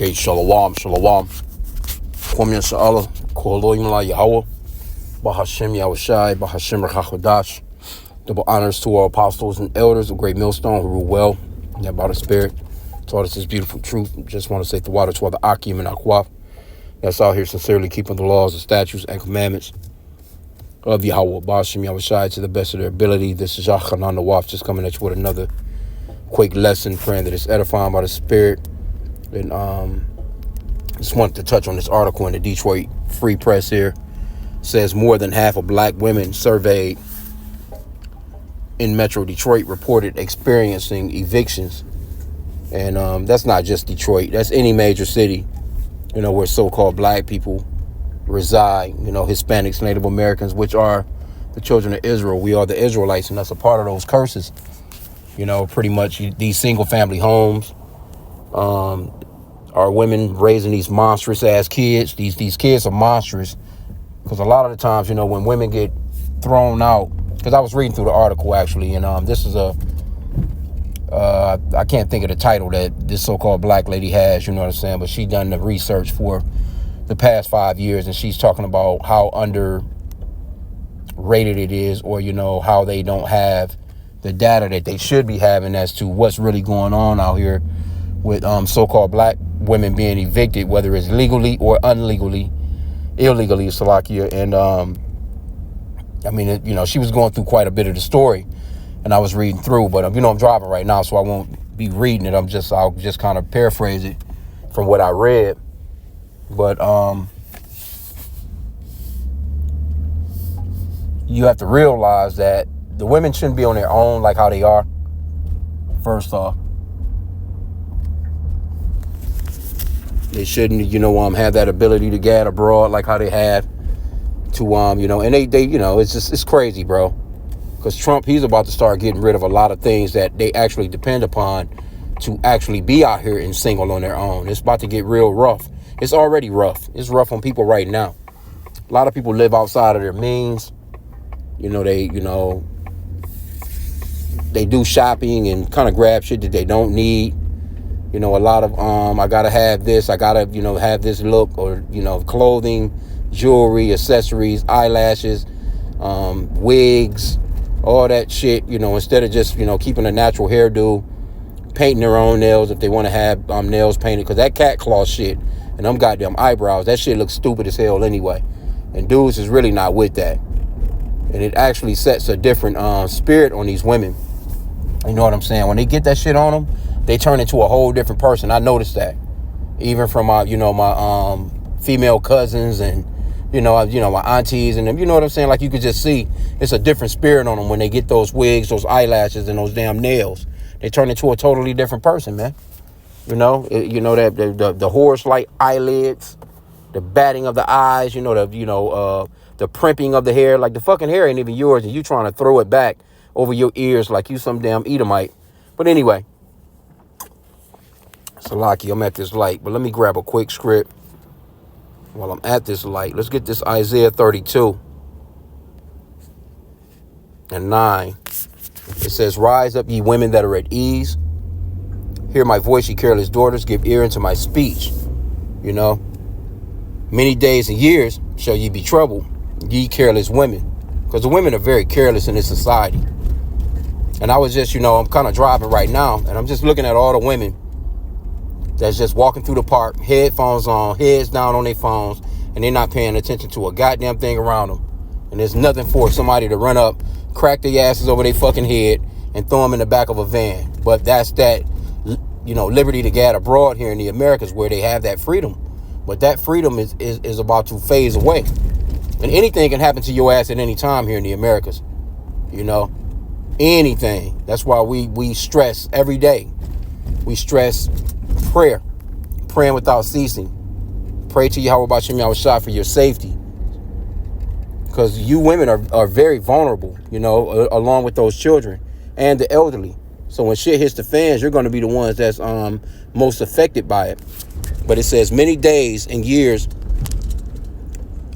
Okay, shalom, shalom. Kwam Yasha'Allah, Koloim La Yahweh, Bahashem Yahushai, Bahashem Rachachodash. Double honors to our apostles and elders of Great Millstone who rule well, and that by the Spirit taught us this beautiful truth. Just want to say the water to all the H.I.M and Akwaf that's out here sincerely keeping the laws, the statutes, and commandments of Yahweh, Bahashem Yahushai, to the best of their ability. This is Yachanan the Waf, just coming at you with another quick lesson, praying that it's edifying by the Spirit. And just wanted to touch on this article in the Detroit Free Press here. It says more than half of black women surveyed in Metro Detroit reported experiencing evictions. And that's not just Detroit. That's any major city, where so-called black people reside. Hispanics, Native Americans, which are the children of Israel. We are the Israelites, and that's a part of those curses. Pretty much these single-family homes. Are women raising these monstrous ass kids. These kids are monstrous because a lot of the times, when women get thrown out, because I was reading through the article actually, and this is I can't think of the title that this so-called black lady has, but she done the research for the past 5 years, and she's talking about how underrated it is, or how they don't have the data that they should be having as to what's really going on out here with so-called black women being evicted, whether it's legally or illegally, Salakia. And she was going through quite a bit of the story, and I was reading through, but I'm driving right now, so I won't be reading it. I'll just kind of paraphrase it from what I read. But you have to realize that the women shouldn't be on their own like how they are. First off, they shouldn't, have that ability to gad abroad like how they have to, and they it's crazy, bro. Because Trump, he's about to start getting rid of a lot of things that they actually depend upon to actually be out here and single on their own. It's about to get real rough. It's already rough. It's rough on people right now. A lot of people live outside of their means. They do shopping and kind of grab shit that they don't need. A lot of, I gotta have this, I gotta, have this look, or, clothing, jewelry, accessories, eyelashes, wigs, all that shit, instead of just, keeping a natural hairdo, painting their own nails if they want to have nails painted, because that cat claw shit and them goddamn eyebrows, that shit looks stupid as hell anyway. And dudes is really not with that. And it actually sets a different spirit on these women. You know what I'm saying? When they get that shit on them, they turn into a whole different person. I noticed that, even from my, my female cousins and, my aunties and them. You know what I'm saying? Like, you could just see it's a different spirit on them when they get those wigs, those eyelashes, and those damn nails. They turn into a totally different person, man. That the horse-like eyelids, the batting of the eyes. The primping of the hair. Like, the fucking hair ain't even yours, and you trying to throw it back over your ears like you some damn Edomite. But anyway. Salaki, I'm at this light, but let me grab a quick script while I'm at this light. Let's get this Isaiah 32 and 9. It says, "Rise up, ye women that are at ease. Hear my voice, ye careless daughters. Give ear unto my speech." Many days and years shall ye be troubled, ye careless women. Because the women are very careless in this society. And I was just, I'm kind of driving right now, and I'm just looking at all the women that's just walking through the park, headphones on, heads down on their phones, and they're not paying attention to a goddamn thing around them. And there's nothing for somebody to run up, crack their asses over their fucking head, and throw them in the back of a van. But that's that, liberty to gad abroad here in the Americas, where they have that freedom. But that freedom is about to phase away. And anything can happen to your ass at any time here in the Americas. Anything. That's why we stress every day. We stress praying without ceasing. Pray to Yahweh B'Shem Yahushua for your safety, because you women are very vulnerable, along with those children and the elderly. So when shit hits the fans, you're going to be the ones that's most affected by it. But it says, many days and years,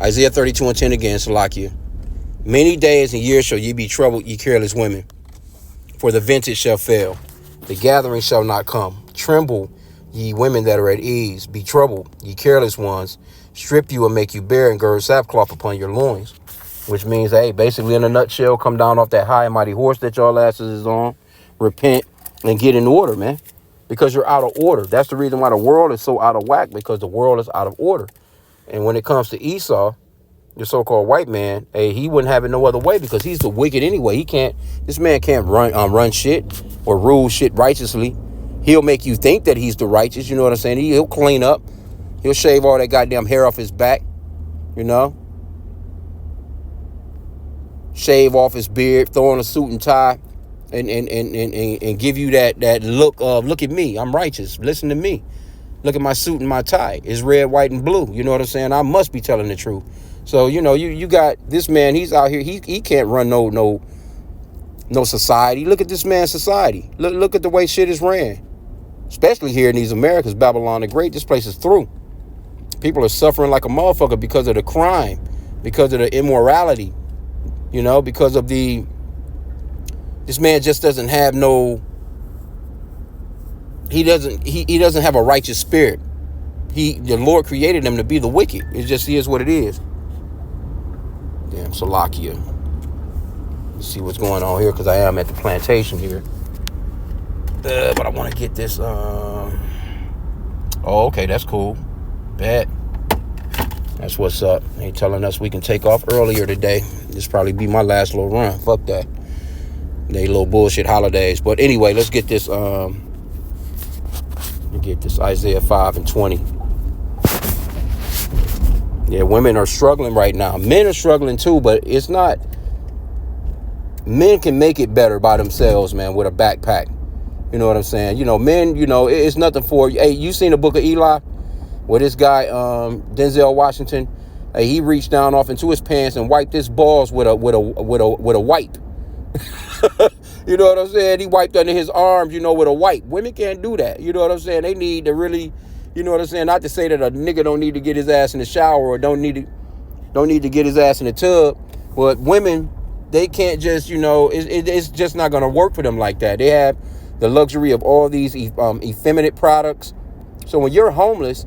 Isaiah 32 and 10 again, Salakia. Many days and years shall ye be troubled, ye careless women, for the vintage shall fail, the gathering shall not come. Tremble, Ye women that are at ease, be troubled. Ye careless ones, strip you and make you bare and gird sackcloth upon your loins. Which means, hey, basically in a nutshell, come down off that high and mighty horse that y'all asses is on, repent, and get in order, man. Because you're out of order. That's the reason why the world is so out of whack, because the world is out of order. And when it comes to Esau, the so-called white man, hey, he wouldn't have it no other way, because he's the wicked anyway. This man can't run shit or rule shit righteously. He'll make you think that he's the righteous, you know what I'm saying? He'll clean up. He'll shave all that goddamn hair off his back, you know? Shave off his beard, throw on a suit and tie, and give you that look of, look at me, I'm righteous, listen to me. Look at my suit and my tie. It's red, white, and blue. You know what I'm saying? I must be telling the truth. So, you know, you got this man, he's out here, he can't run no society. Look at this man's society. Look at the way shit is ran. Especially here in these Americas, Babylon the Great. This place is through. People are suffering like a motherfucker because of the crime, because of the immorality, you know, because of this man just doesn't have he doesn't have a righteous spirit. The Lord created him to be the wicked. It just is what it is. Damn, Salakia. Let's see what's going on here, because I am at the plantation here. But I want to get this. Oh, okay, that's cool. Bet. That's what's up. They telling us we can take off earlier today. This probably be my last little run. Fuck that. They little bullshit holidays. But anyway, let's get this. Isaiah 5 and 20. Yeah, women are struggling right now. Men are struggling too, but it's not. Men can make it better by themselves, man, with a backpack. You know what I'm saying? You know, men, you know, it's nothing for you. Hey, you seen the book of Eli? Where this guy, Denzel Washington, he reached down off into his pants and wiped his balls with a wipe. You know what I'm saying? He wiped under his arms, you know, with a wipe. Women can't do that. You know what I'm saying? They need to really, you know what I'm saying? Not to say that a nigga don't need to get his ass in the shower or don't need to get his ass in the tub. But women, they can't just, you know, it's just not going to work for them like that. They have the luxury of all these effeminate products. So when you're homeless,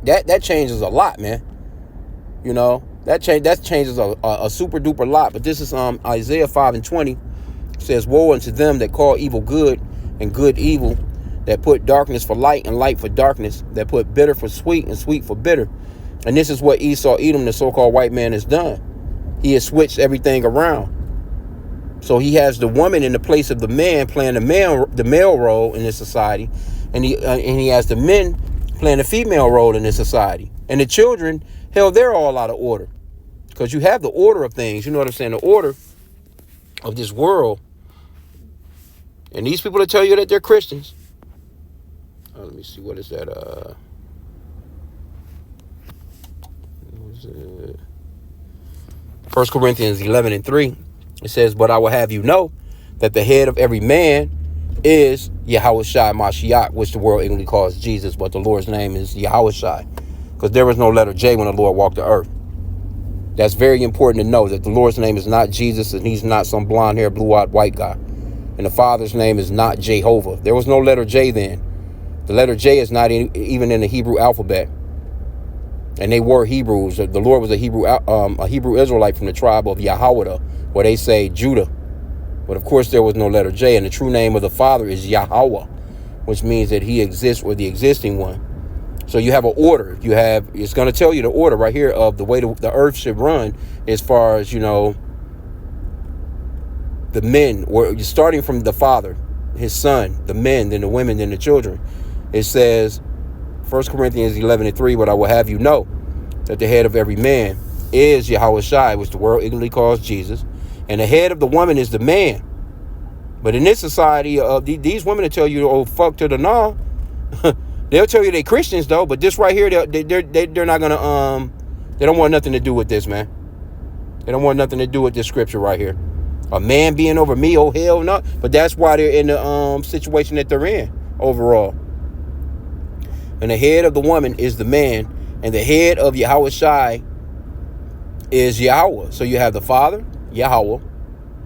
that changes a lot, man. You know, that changes a super duper lot. But this is Isaiah 5 and 20. It says, woe unto them that call evil good and good evil, that put darkness for light and light for darkness, that put bitter for sweet and sweet for bitter. And this is what Esau, Edom, the so-called white man, has done. He has switched everything around. So he has the woman in the place of the man, playing the male role in this society, and he has the men playing the female role in this society. And the children, hell, they're all out of order, because you have the order of things. You know what I'm saying? The order of this world. And these people that tell you that they're Christians. Let me see, what is that? What is it? 1 Corinthians 11 and 3. It says, but I will have you know that the head of every man is Yahushua Mashiach, which the world ignorantly calls Jesus, but the Lord's name is Yahushua, because there was no letter J when the Lord walked the earth. That's very important to know, that the Lord's name is not Jesus, and he's not some blonde-haired, blue-eyed white guy. And the Father's name is not Jehovah. There was no letter J then. The letter J is not even in the Hebrew alphabet. And they were Hebrews. The Lord was a Hebrew Israelite from the tribe of Yahweh, where they say Judah. But of course there was no letter J, and the true name of the Father is Yahweh, which means that he exists, or the existing one. So you have an order. It's going to tell you the order right here of the way the earth should run, as far as, you know, the men, or starting from the father, his son, the men, then the women, then the children. It says, 1 Corinthians 11 and 3, but I will have you know that the head of every man is Yahushua, which the world ignorantly calls Jesus, and the head of the woman is the man. But in this society, these women will tell you, oh, fuck to the nah. They'll tell you they Christians though, but this right here, they're not gonna they don't want nothing to do with this, man. They don't want nothing to do with this scripture right here. A man being over me, oh hell no. But that's why they're in the situation that they're in overall. And the head of the woman is the man, and the head of Yahushua is Yahweh. So you have the Father, Yahweh,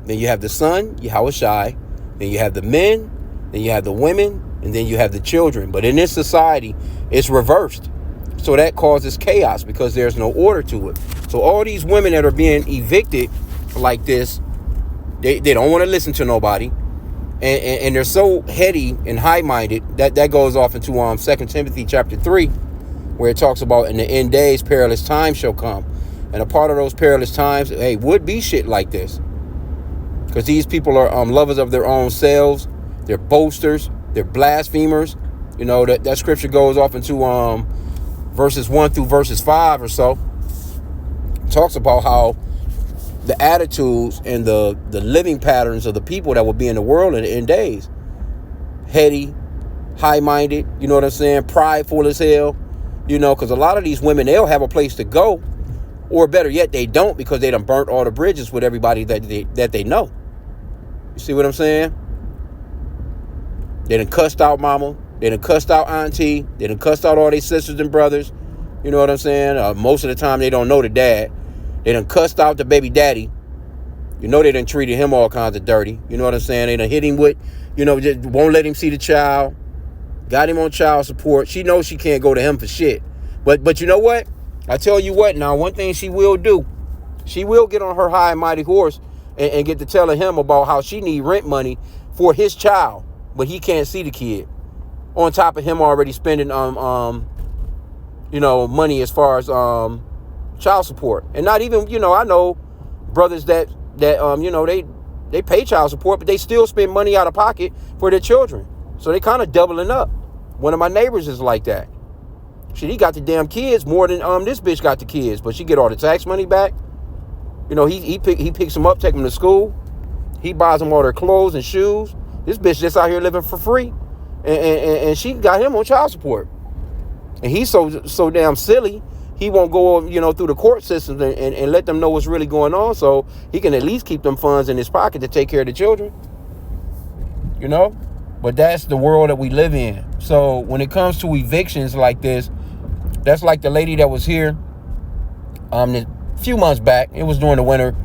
then you have the Son, Yahushua, then you have the men, then you have the women, And then you have the children. But in this society, it's reversed. So that causes chaos because there's no order to it. So all these women that are being evicted like this, they don't want to listen to nobody. And they're so heady and high-minded that goes off into 2 Timothy chapter 3, where it talks about in the end days, perilous times shall come. And a part of those perilous times, would be shit like this. Because these people are lovers of their own selves. They're boasters. They're blasphemers. You know, that scripture goes off into verses 1 through verses 5 or so. It talks about how the attitudes and the living patterns of the people that will be in the world in the end days. Heady, high-minded, you know what I'm saying? Prideful as hell. You know, because a lot of these women, they'll have a place to go. Or better yet, they don't, because they done burnt all the bridges with everybody that they know. You see what I'm saying? They done cussed out mama. They done cussed out auntie. They done cussed out all their sisters and brothers. You know what I'm saying? Most of the time, they don't know the dad. They done cussed out the baby daddy. You know they done treated him all kinds of dirty. You know what I'm saying? They done hit him with, just won't let him see the child. Got him on child support. She knows she can't go to him for shit. But you know what? I tell you what now, one thing she will do. She will get on her high and mighty horse and get to telling him about how she need rent money for his child. But he can't see the kid. On top of him already spending money as far as child support. And not even, I know brothers that they pay child support, but they still spend money out of pocket for their children. So they kind of doubling up. One of my neighbors is like that. Shit, he got the damn kids more than this bitch got the kids, but she get all the tax money back. He picks them up, take them to school. He buys them all their clothes and shoes. This bitch just out here living for free, and she got him on child support. And he's so damn silly. He won't go, through the court system and let them know what's really going on, so he can at least keep them funds in his pocket to take care of the children. But that's the world that we live in. So when it comes to evictions like this, that's like the lady that was here a few months back. It was during the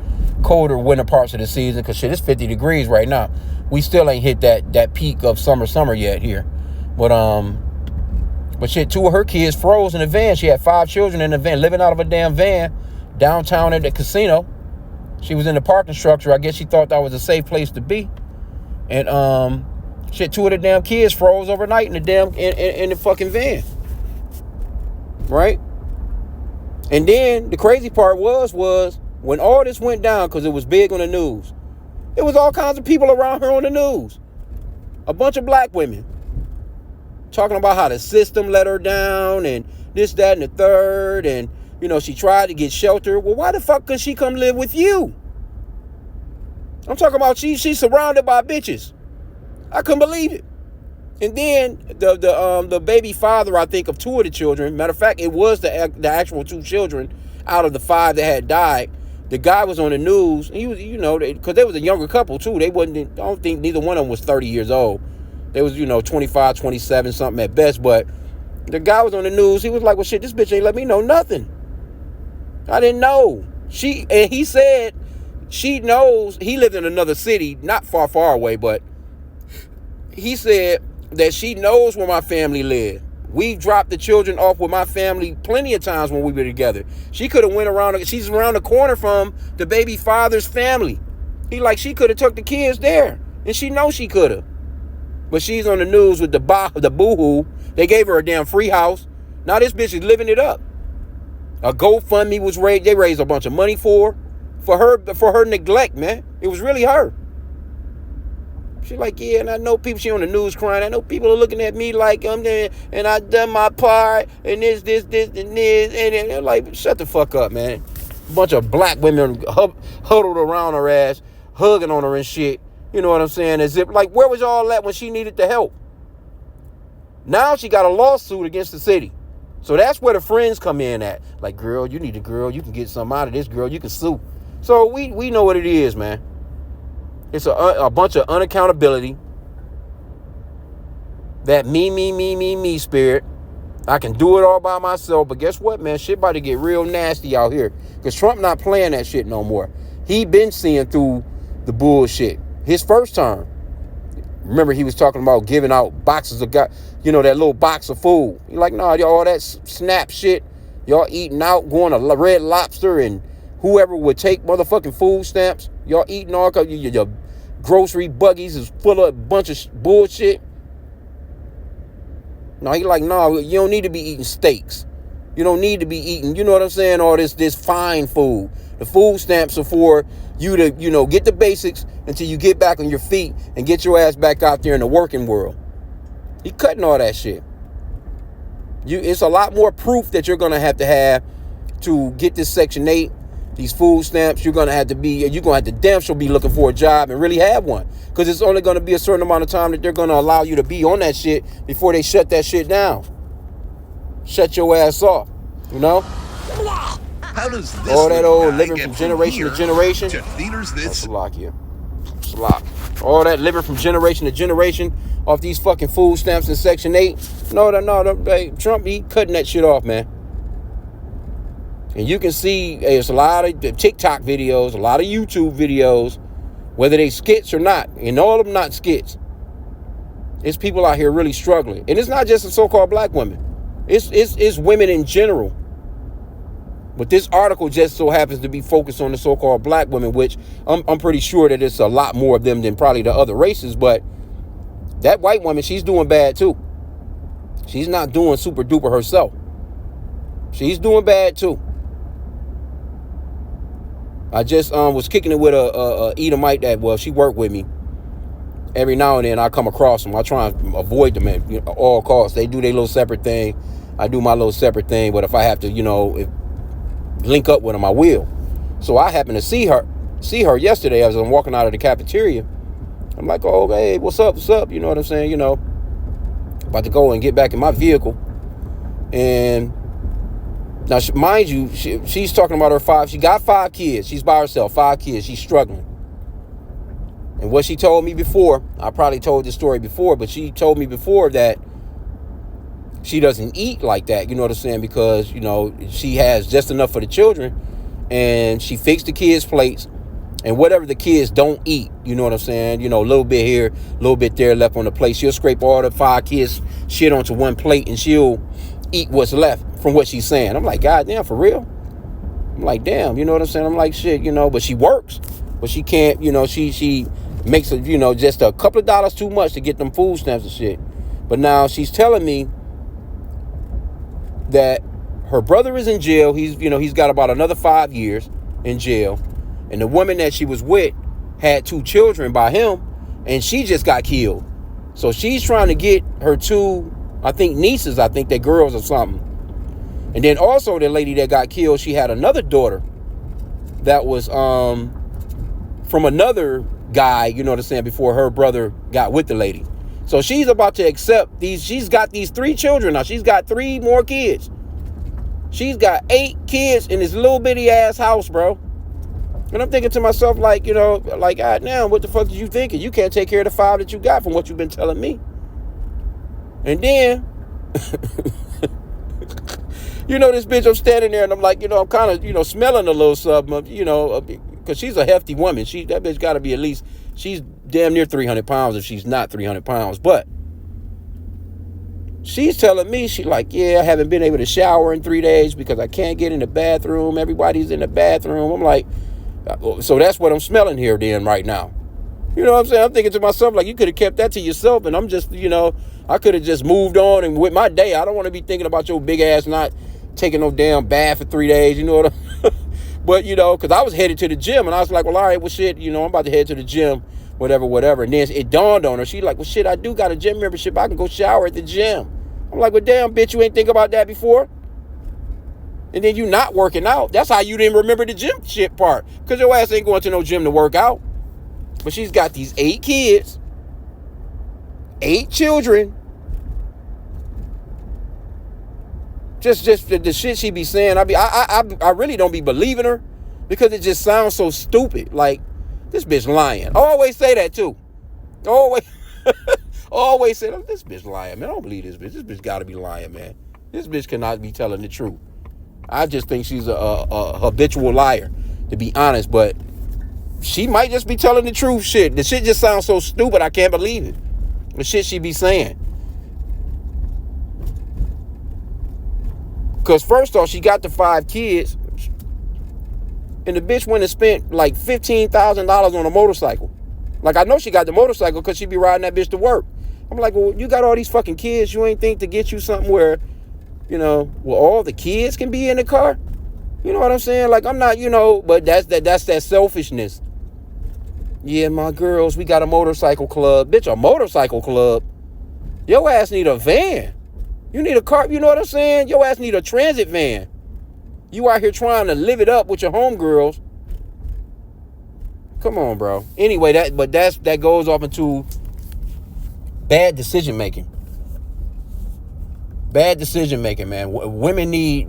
colder winter parts of the season, because shit, it's 50 degrees right now. We still ain't hit that peak of summer yet here. But shit, 2 of her kids froze in a van. She had 5 children in a van, living out of a damn van downtown at the casino. She was in the parking structure. I guess she thought that was a safe place to be. And 2 of the damn kids froze overnight in the damn in the fucking van. Right? And then the crazy part was when all this went down, because it was big on the news, it was all kinds of people around her on the news. A bunch of black women talking about how the system let her down and this, that, and the third. And, she tried to get shelter. Well, why the fuck could she come live with you? I'm talking about she's surrounded by bitches. I couldn't believe it. And then the baby father, I think, of 2 of the children. Matter of fact, it was the actual 2 children out of the 5 that had died. The guy was on the news. He was, because they was a younger couple too. I don't think neither one of them was 30 years old. They was, 25, 27, something at best. But the guy was on the news. He was like, well, shit, this bitch ain't let me know nothing. I didn't know. And he said she knows. He lived in another city, not far away, but he said that she knows where my family lived. We dropped the children off with my family plenty of times when we were together. She could have went around. She's around the corner from the baby father's family. She could have took the kids there, and she knows she could have. But she's on the news with the boo-hoo. They gave her a damn free house. Now this bitch is living it up. A GoFundMe was raised. They raised a bunch of money for her neglect, man. It was really her. She's like, yeah, and I know people, she on the news crying. I know people are looking at me like I'm there, and I done my part, and this, and this, and they're like, shut the fuck up, man. A bunch of black women huddled around her ass, hugging on her and shit. You know what I'm saying? As if, like, where was all that when she needed the help? Now she got a lawsuit against the city. So that's where the friends come in at. Like, girl, you need a girl. You can get something out of this, girl. You can sue. So we know what it is, man. It's a bunch of unaccountability. That me spirit. I can do it all by myself. But guess what, man? Shit about to get real nasty out here. Because Trump not playing that shit no more. He been seeing through the bullshit. His first term. Remember, he was talking about giving out boxes of, that little box of food. You're like, nah, y'all, all that SNAP shit, y'all eating out, going to Red Lobster, and whoever would take motherfucking food stamps, y'all eating all, your grocery buggies is full of a bunch of bullshit. No, he like, no, you don't need to be eating steaks. You don't need to be eating, you know what I'm saying, all this fine food. The food stamps are for you to, get the basics until you get back on your feet and get your ass back out there in the working world. He cutting all that shit. It's a lot more proof that you're going to have to get this Section 8, these food stamps. You're going to have to damn sure be looking for a job and really have one. Because it's only going to be a certain amount of time that they're going to allow you to be on that shit before they shut that shit down. Shut your ass off, How does this all that old living get from generation to generation? To theaters this? Slock. All that living from generation to generation off these fucking food stamps in Section 8. No, Trump, he cutting that shit off, man. And you can see there's a lot of TikTok videos, a lot of YouTube videos, whether they skits or not, and all of them not skits. It's people out here really struggling. And it's not just the so-called black women. It's women in general. But this article just so happens to be focused on the so-called black women, which I'm pretty sure that it's a lot more of them than probably the other races. But that white woman, she's doing bad too. She's not doing super duper herself. She's doing bad too. I just was kicking it with a Edomite that, she worked with me. Every now and then I come across them. I try and avoid them at all costs. They do their little separate thing. I do my little separate thing. But if I have to, link up with them, I will. So I happened to see her yesterday as I'm walking out of the cafeteria. I'm like, oh, hey, what's up? You know what I'm saying? About to go and get back in my vehicle. And now, mind you, she's talking about she got 5 kids. She's by herself, 5 kids. She's struggling. And what she told me before, I probably told this story before, but she told me before that she doesn't eat like that, you know what I'm saying? Because, she has just enough for the children, and she fixed the kids' plates, and whatever the kids don't eat, you know what I'm saying? A little bit here, a little bit there left on the plate. She'll scrape all the 5 kids' shit onto one plate, and she'll eat what's left from what she's saying. I'm like, God damn, for real? I'm like, damn, you know what I'm saying? I'm like, shit, but she works, but she can't, she makes, just a couple of dollars too much to get them food stamps and shit. But now she's telling me that her brother is in jail. He's got about another 5 years in jail. And the woman that she was with had 2 children by him, and she just got killed. So she's trying to get her 2, I think, nieces, they're girls or something. And then also the lady that got killed, she had another daughter that was from another guy, you know what I'm saying, before her brother got with the lady. So she's about to accept these. She's got these 3 children now. She's got 3 more kids. She's got 8 kids in this little bitty ass house, bro. And I'm thinking to myself, like, God damn, what the fuck are you thinking? You can't take care of the 5 that you got from what you've been telling me. And then, this bitch, I'm standing there and I'm like, I'm kind of, smelling a little something, because she's a hefty woman. That bitch got to be at least, she's damn near 300 pounds if she's not 300 pounds. But she's telling me, she like, yeah, I haven't been able to shower in 3 days because I can't get in the bathroom. Everybody's in the bathroom. I'm like, so that's what I'm smelling here then right now. You know what I'm saying? I'm thinking to myself, like, you could have kept that to yourself, and I'm just, I could have just moved on and with my day. I don't want to be thinking about your big ass not taking no damn bath for 3 days, you know what But, because I was headed to the gym, and I was like, well, all right, well, shit, I'm about to head to the gym, whatever. And then it dawned on her. She like, well, shit, I do got a gym membership. I can go shower at the gym. I'm like, well, damn, bitch, you ain't think about that before? And then you not working out. That's how you didn't remember the gym shit part. Because your ass ain't going to no gym to work out. But she's got these 8 kids, 8 children. Just the shit she be saying. I really don't be believing her because it just sounds so stupid. Like, this bitch lying. I always say that too. Always say, oh, this bitch lying, man. I don't believe this bitch. This bitch got to be lying, man. This bitch cannot be telling the truth. I just think she's a habitual liar, to be honest. But she might just be telling the truth. Shit, the shit just sounds so stupid. I can't believe it. The shit she be saying. Because first off, she got the 5 kids. And the bitch went and spent like $15,000 on a motorcycle. Like, I know she got the motorcycle because she be riding that bitch to work. I'm like, well, you got all these fucking kids. You ain't think to get you something where, where all the kids can be in the car? You know what I'm saying? Like, I'm not, but that's that selfishness. Yeah, my girls, we got a motorcycle club. Bitch, a motorcycle club? Your ass need a van. You need a car. You know what I'm saying? Your ass need a transit van. You out here trying to live it up with your homegirls. Come on, bro. Anyway, that goes off into bad decision making. Bad decision making, man. Women need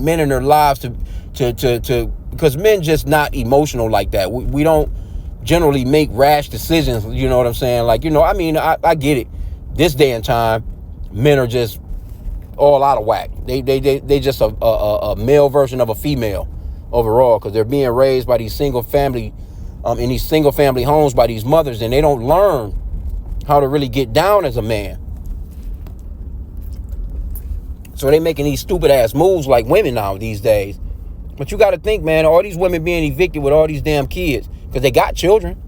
men in their lives to because men just not emotional like that. We don't generally make rash decisions. You know what I'm saying? Like, I get it. This day and time, men are just all out of whack. They just a male version of a female overall, because they're being raised by these single family in these single family homes by these mothers, and they don't learn how to really get down as a man. So they making these stupid ass moves like women now these days. But you got to think, man, all these women being evicted with all these damn kids because they got children.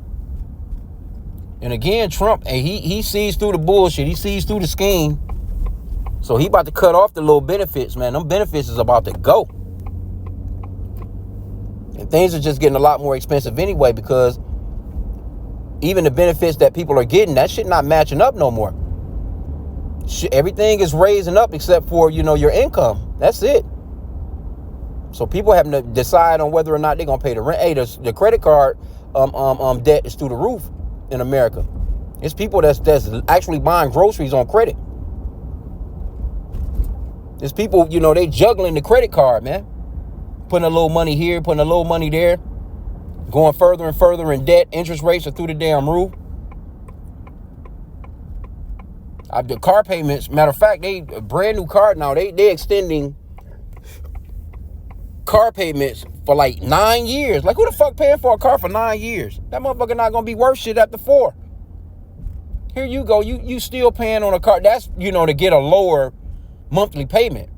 And again, Trump, and he sees through the bullshit. He sees through the scheme. So he about to cut off the little benefits, man. Them benefits is about to go. And things are just getting a lot more expensive anyway, because even the benefits that people are getting, that shit not matching up no more. Everything is raising up except for, your income. That's it. So people having to decide on whether or not they're going to pay the rent. Hey, the credit card debt is through the roof in America. It's people that's actually buying groceries on credit. There's people, they juggling the credit card, man. Putting a little money here, putting a little money there. Going further and further in debt. Interest rates are through the damn roof. The car payments, matter of fact, a brand new car now, they extending car payments for like 9 years. Like, who the fuck paying for a car for 9 years? That motherfucker not gonna be worth shit after 4. Here you go, you still paying on a car. That's, to get a lower monthly payment.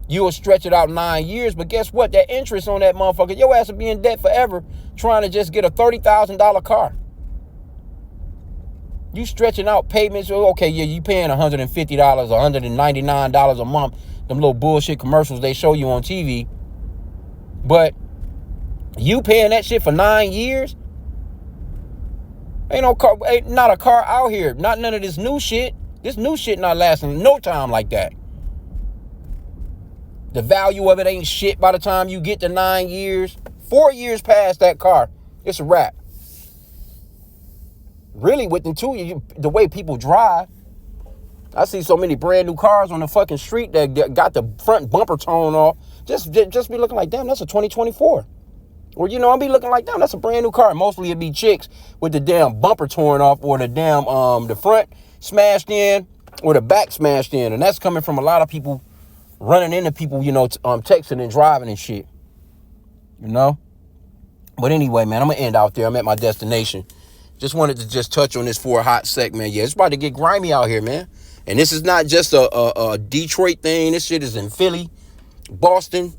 You will stretch it out 9 years, but guess what? That interest on that motherfucker, your ass will be in debt forever trying to just get a $30,000 car. You stretching out payments. Okay, yeah, you paying $150, $199 a month. Them little bullshit commercials they show you on TV. But you paying that shit for 9 years? Ain't no car, ain't not a car out here. Not none of this new shit. This new shit not lasting no time like that. The value of it ain't shit by the time you get to 9 years. 4 years past that car, it's a wrap. Really, within 2 years, the way people drive, I see so many brand new cars on the fucking street that got the front bumper torn off. Just be looking like, damn, that's a 2024. Or, I'll be looking like, damn, that's a brand new car. Mostly it'd be chicks with the damn bumper torn off, or the damn, the front smashed in, or the back smashed in. And that's coming from a lot of people running into people, texting and driving and shit. But anyway, man, I'm going to end out there. I'm at my destination. Just wanted to touch on this for a hot sec, man. Yeah, it's about to get grimy out here, man. And this is not just a Detroit thing. This shit is in Philly, Boston,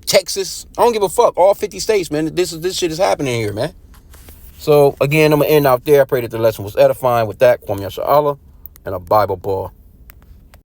Texas. I don't give a fuck. All 50 states, man. This shit is happening here, man. So, again, I'm going to end out there. I pray that the lesson was edifying. With that, Kwame Yasha Allah and a Bible ball.